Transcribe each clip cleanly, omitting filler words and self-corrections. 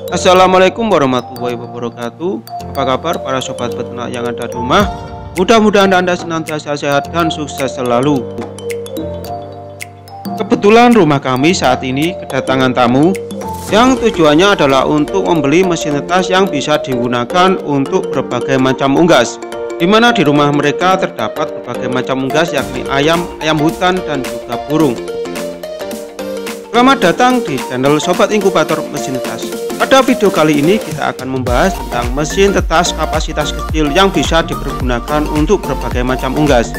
Assalamualaikum warahmatullahi wabarakatuh. Apa kabar para sobat peternak yang ada di rumah? Mudah-mudahan Anda senantiasa sehat dan sukses selalu. Kebetulan rumah kami saat ini kedatangan tamu yang tujuannya adalah untuk membeli mesin netas yang bisa digunakan untuk berbagai macam unggas, di mana di rumah mereka terdapat berbagai macam unggas yakni ayam, ayam hutan, dan juga burung. Selamat datang di channel Sobat Inkubator Mesin Tetas. Pada video kali ini kita akan membahas tentang mesin tetas kapasitas kecil yang bisa dipergunakan untuk berbagai macam unggas.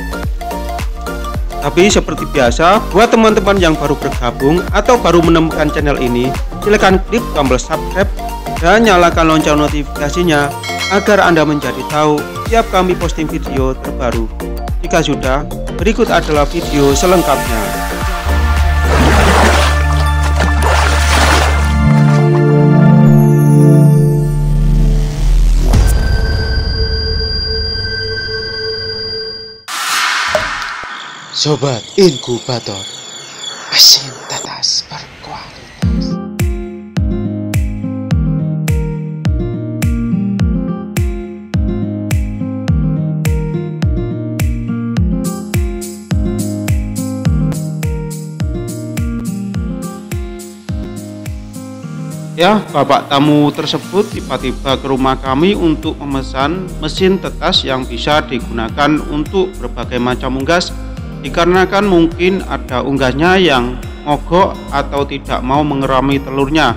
Tapi seperti biasa, buat teman-teman yang baru bergabung atau baru menemukan channel ini, silakan klik tombol subscribe dan nyalakan lonceng notifikasinya agar Anda menjadi tahu setiap kami posting video terbaru. Jika sudah, berikut adalah video selengkapnya. Sobat Inkubator Mesin Tetas Berkualitas. Ya, bapak tamu tersebut tiba-tiba ke rumah kami untuk memesan mesin tetas yang bisa digunakan untuk berbagai macam unggas, dikarenakan mungkin ada unggasnya yang mogok atau tidak mau mengerami telurnya,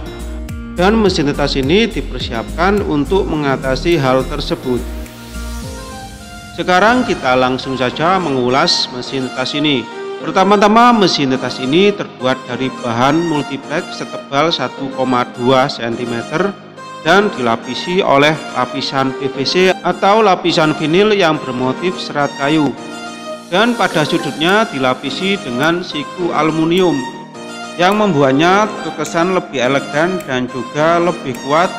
dan mesin tetas ini dipersiapkan untuk mengatasi hal tersebut. Sekarang kita langsung saja mengulas mesin tetas ini. Pertama-tama, mesin tetas ini terbuat dari bahan multiplex setebal 1,2 cm dan dilapisi oleh lapisan PVC atau lapisan vinil yang bermotif serat kayu, dan pada sudutnya dilapisi dengan siku aluminium yang membuatnya terkesan lebih elegan dan juga lebih kuat,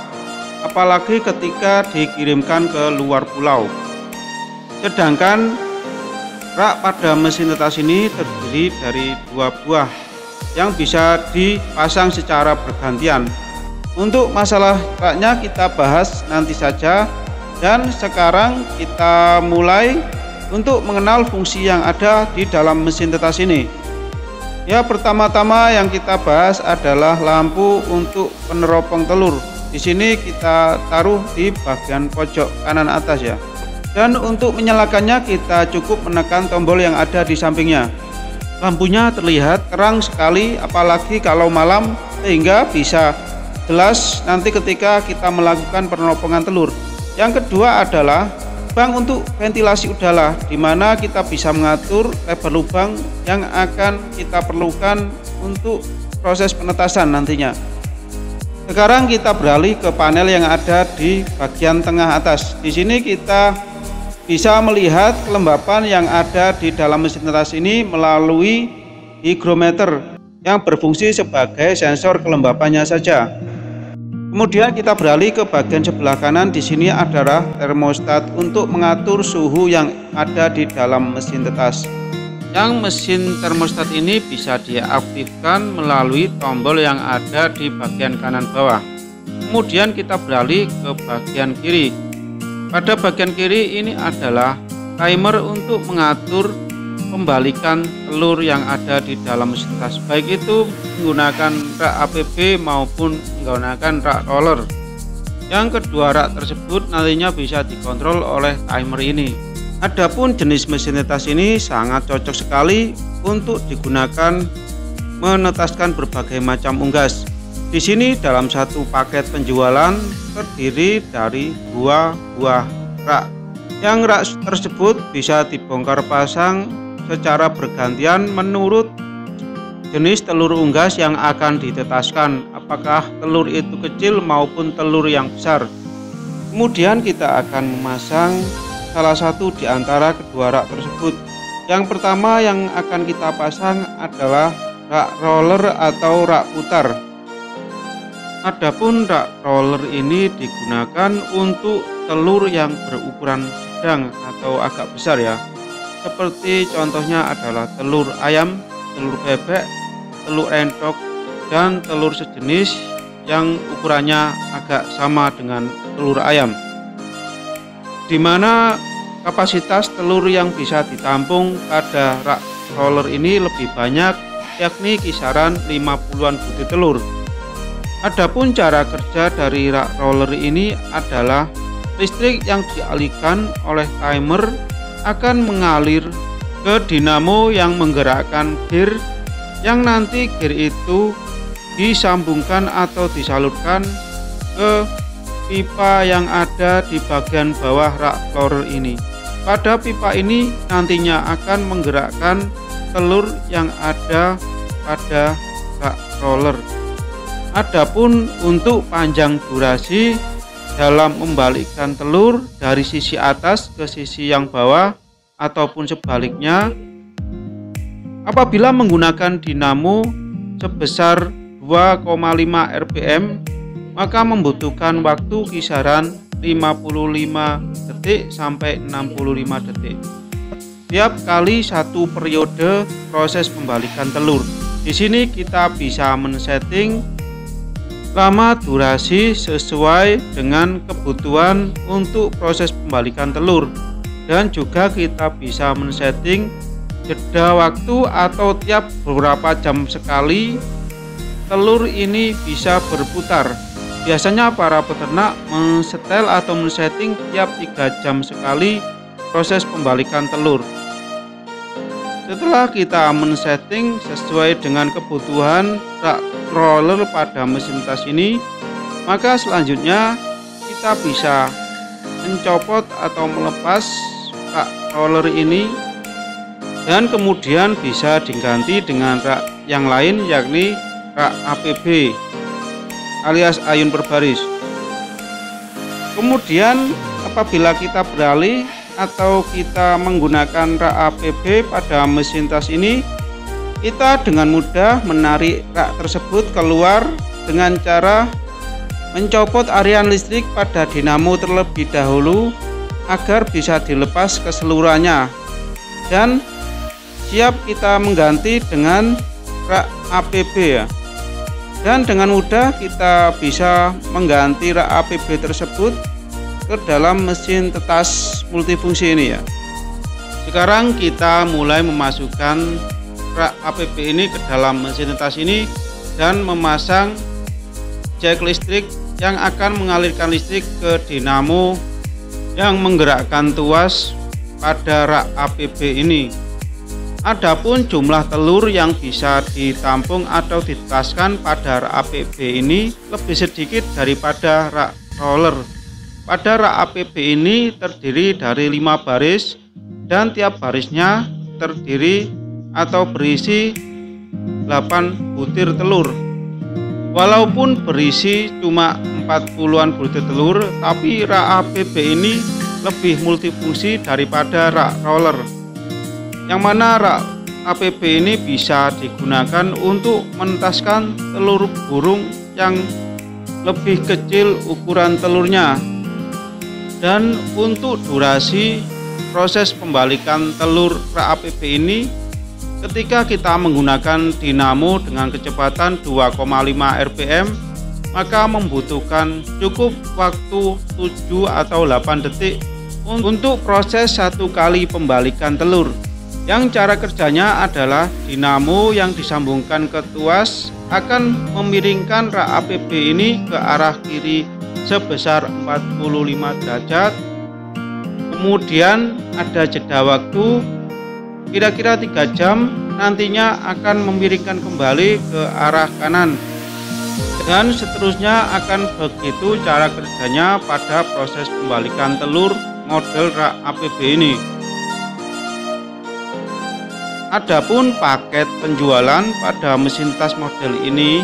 apalagi ketika dikirimkan ke luar pulau. Sedangkan rak pada mesin tetas ini terdiri dari 2 buah yang bisa dipasang secara bergantian. Untuk masalah raknya kita bahas nanti saja, dan sekarang kita mulai untuk mengenal fungsi yang ada di dalam mesin tetas ini. Ya, pertama-tama yang kita bahas adalah lampu untuk peneropong telur. Di sini kita taruh di bagian pojok kanan atas ya. Dan untuk menyalakannya kita cukup menekan tombol yang ada di sampingnya. Lampunya terlihat terang sekali, apalagi kalau malam, sehingga bisa jelas nanti ketika kita melakukan peneropongan telur. Yang kedua adalah lubang untuk ventilasi udara, di mana kita bisa mengatur lebar lubang yang akan kita perlukan untuk proses penetasan nantinya. Sekarang kita beralih ke panel yang ada di bagian tengah atas. Di sini kita bisa melihat kelembapan yang ada di dalam mesin tetas ini melalui hygrometer yang berfungsi sebagai sensor kelembapannya saja. Kemudian kita beralih ke bagian sebelah kanan. Di sini adalah termostat untuk mengatur suhu yang ada di dalam mesin tetas. Yang mesin termostat ini bisa diaktifkan melalui tombol yang ada di bagian kanan bawah. Kemudian kita beralih ke bagian kiri. Pada bagian kiri ini adalah timer untuk mengatur pembalikan telur yang ada di dalam mesin tetas, baik itu menggunakan rak APB maupun menggunakan rak roller. Yang kedua rak tersebut nantinya bisa dikontrol oleh timer ini. Adapun jenis mesin tetas ini sangat cocok sekali untuk digunakan menetaskan berbagai macam unggas. Di sini dalam satu paket penjualan terdiri dari 2 buah rak. Yang rak tersebut bisa dibongkar pasang secara bergantian menurut jenis telur unggas yang akan ditetaskan, apakah telur itu kecil maupun telur yang besar. Kemudian kita akan memasang salah satu di antara kedua rak tersebut. Yang pertama yang akan kita pasang adalah rak roller atau rak putar. Adapun rak roller ini digunakan untuk telur yang berukuran sedang atau agak besar ya. Seperti contohnya adalah telur ayam, telur bebek, telur entok, dan telur sejenis yang ukurannya agak sama dengan telur ayam, di mana kapasitas telur yang bisa ditampung pada rak roller ini lebih banyak, yakni kisaran 50-an butir telur. Adapun cara kerja dari rak roller ini adalah listrik yang dialihkan oleh timer akan mengalir ke dinamo yang menggerakkan gear, yang nanti gear itu disambungkan atau disalurkan ke pipa yang ada di bagian bawah rak roller ini. Pada pipa ini nantinya akan menggerakkan telur yang ada pada rak roller. Adapun untuk panjang durasi dalam membalikkan telur dari sisi atas ke sisi yang bawah ataupun sebaliknya, apabila menggunakan dinamo sebesar 2,5 rpm, maka membutuhkan waktu kisaran 55 detik sampai 65 detik tiap kali satu periode proses pembalikan telur. Di sini kita bisa men-setting lama durasi sesuai dengan kebutuhan untuk proses pembalikan telur, dan juga kita bisa men-setting jeda waktu atau tiap beberapa jam sekali telur ini bisa berputar. Biasanya para peternak mensetel atau men-setting tiap 3 jam sekali proses pembalikan telur. Setelah kita men-setting sesuai dengan kebutuhan rak roller pada mesin tas ini, maka selanjutnya kita bisa mencopot atau melepas rak roller ini, dan kemudian bisa diganti dengan rak yang lain, yakni rak APB alias ayun berbaris. Kemudian apabila kita beralih atau kita menggunakan rak APB pada mesin tas ini, kita dengan mudah menarik rak tersebut keluar dengan cara mencopot arian listrik pada dinamo terlebih dahulu agar bisa dilepas keseluruhannya, dan siap kita mengganti dengan rak APB ya. Dan dengan mudah kita bisa mengganti rak APB tersebut ke dalam mesin tetas multifungsi ini ya. Sekarang kita mulai memasukkan rak APB ini ke dalam mesin tetas ini dan memasang jack listrik yang akan mengalirkan listrik ke dinamo yang menggerakkan tuas pada rak APB ini. Adapun jumlah telur yang bisa ditampung atau ditetaskan pada rak APB ini lebih sedikit daripada rak roller. Pada rak APB ini terdiri dari 5 baris, dan tiap barisnya terdiri atau berisi 8 butir telur. Walaupun berisi cuma 40-an butir telur, tapi rak APB ini lebih multifungsi daripada rak roller, yang mana rak APB ini bisa digunakan untuk menetaskan telur burung yang lebih kecil ukuran telurnya. Dan untuk durasi proses pembalikan telur rak APB ini, ketika kita menggunakan dinamo dengan kecepatan 2,5 rpm, maka membutuhkan cukup waktu 7 atau 8 detik untuk proses satu kali pembalikan telur. Yang cara kerjanya adalah dinamo yang disambungkan ke tuas akan memiringkan rak APB ini ke arah kiri sebesar 45 derajat. Kemudian ada jeda waktu kira-kira 3 jam, nantinya akan memiringkan kembali ke arah kanan, dan seterusnya akan begitu cara kerjanya pada proses pembalikan telur model rak APB ini. Adapun paket penjualan pada mesin tas model ini,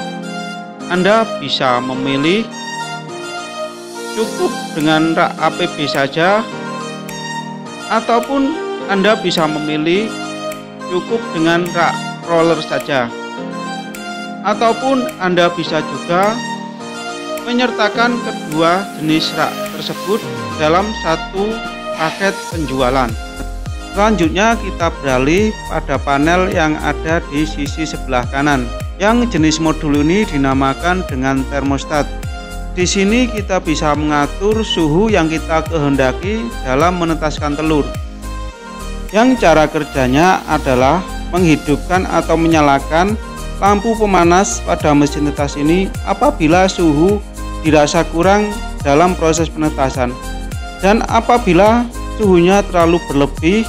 Anda bisa memilih cukup dengan rak APB saja, ataupun Anda bisa memilih cukup dengan rak roller saja, ataupun Anda bisa juga menyertakan kedua jenis rak tersebut dalam satu paket penjualan. Selanjutnya kita beralih pada panel yang ada di sisi sebelah kanan. Yang jenis modul ini dinamakan dengan termostat. Di sini kita bisa mengatur suhu yang kita kehendaki dalam menetaskan telur. Yang cara kerjanya adalah menghidupkan atau menyalakan lampu pemanas pada mesin netas ini apabila suhu dirasa kurang dalam proses penetasan, dan apabila suhunya terlalu berlebih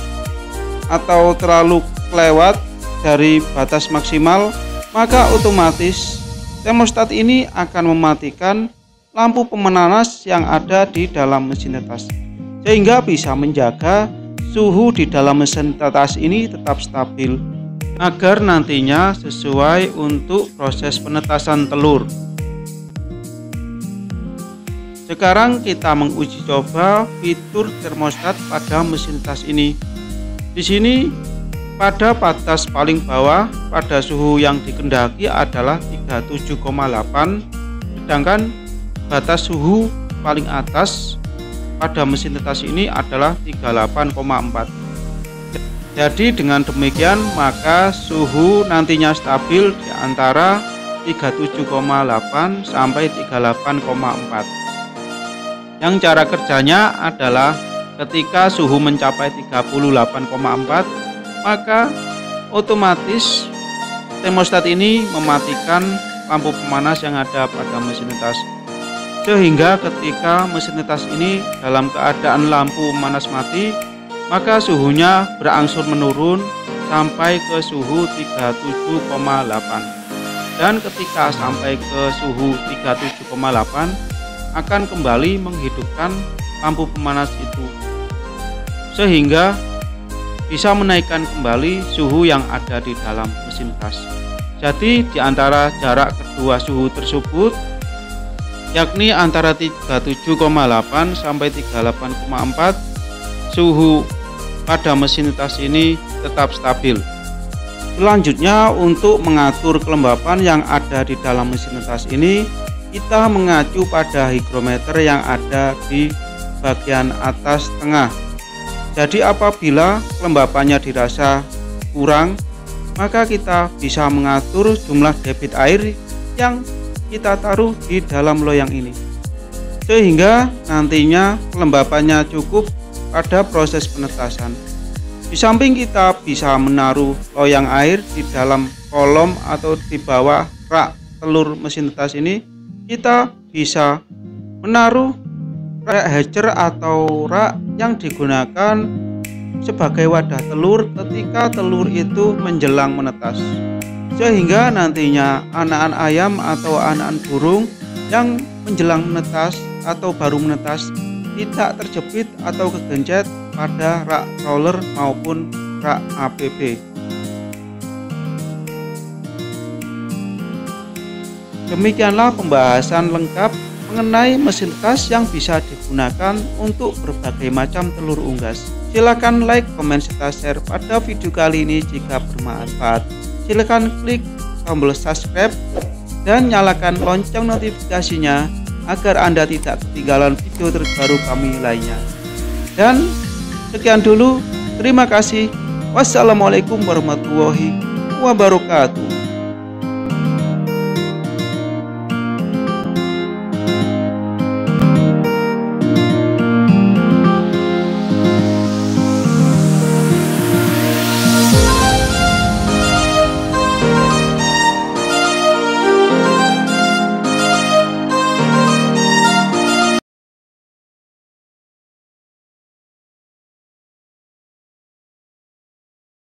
atau terlalu kelewat dari batas maksimal, maka otomatis termostat ini akan mematikan lampu pemanas yang ada di dalam mesin netas, sehingga bisa menjaga suhu di dalam mesin netas ini tetap stabil agar nantinya sesuai untuk proses penetasan telur. Sekarang kita menguji coba fitur termostat pada mesin netas ini. Di sini pada batas paling bawah pada suhu yang dikehendaki adalah 37,8, sedangkan batas suhu paling atas pada mesin netas ini adalah 38,4. Jadi dengan demikian maka suhu nantinya stabil di antara 37,8 sampai 38,4. Yang cara kerjanya adalah ketika suhu mencapai 38,4, maka otomatis termostat ini mematikan lampu pemanas yang ada pada mesin netas, sehingga ketika mesin netas ini dalam keadaan lampu pemanas mati, maka suhunya berangsur menurun sampai ke suhu 37,8, dan ketika sampai ke suhu 37,8 akan kembali menghidupkan lampu pemanas itu, sehingga bisa menaikkan kembali suhu yang ada di dalam mesin gas. Jadi di antara jarak kedua suhu tersebut, yakni antara 37,8 sampai 38,4, suhu pada mesin gas ini tetap stabil. Selanjutnya, untuk mengatur kelembapan yang ada di dalam mesin gas ini, kita mengacu pada hygrometer yang ada di bagian atas tengah. Jadi apabila kelembapannya dirasa kurang, maka kita bisa mengatur jumlah debit air yang kita taruh di dalam loyang ini, sehingga nantinya kelembapannya cukup pada proses penetasan. Di samping kita bisa menaruh loyang air di dalam kolom atau di bawah rak telur mesin netas ini, kita bisa menaruh rak hatcher atau rak yang digunakan sebagai wadah telur ketika telur itu menjelang menetas, sehingga nantinya anakan ayam atau anakan burung yang menjelang menetas atau baru menetas tidak terjepit atau kegencet pada rak roller maupun rak APB. Demikianlah pembahasan lengkap mengenai mesin gas yang bisa digunakan untuk berbagai macam telur unggas. Silakan like, komen, serta share pada video kali ini jika bermanfaat. Silakan klik tombol subscribe dan nyalakan lonceng notifikasinya agar Anda tidak ketinggalan video terbaru kami lainnya. Dan sekian dulu, terima kasih. Wassalamualaikum warahmatullahi wabarakatuh.